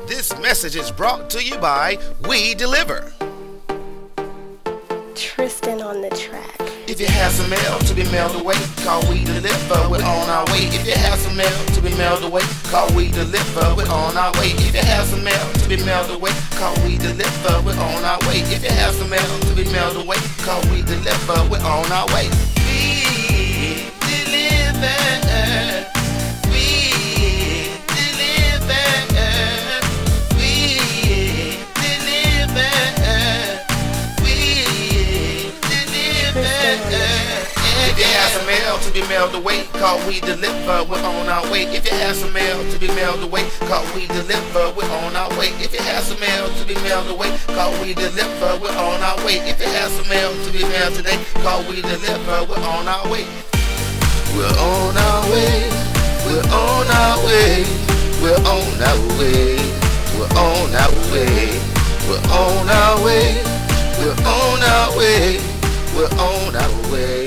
This message is brought to you by We Deliver. Tristan on the track. If you have some mail to be mailed away, call We Deliver, we're on our way. If you have some mail to be mailed away, call We Deliver, we're on our way. If you have some mail to be mailed away, call We Deliver, we're on our way. If you have some mail to be mailed away, call We Deliver, we're on our way. We deliver. We deliver. We deliver. We deliver. If you have some mail to be mailed away, call We Deliver, we're on our way. If you have some mail to be mailed away, call We Deliver, we're on our way. If you have some mail to be mailed away, call We Deliver, we're on our way. If you have some mail to be mailed today, call We Deliver, we're on our way. We're on our way. We're on our way. We're on our way. We're on our way. We're on our way. We're on our way. We're on our way.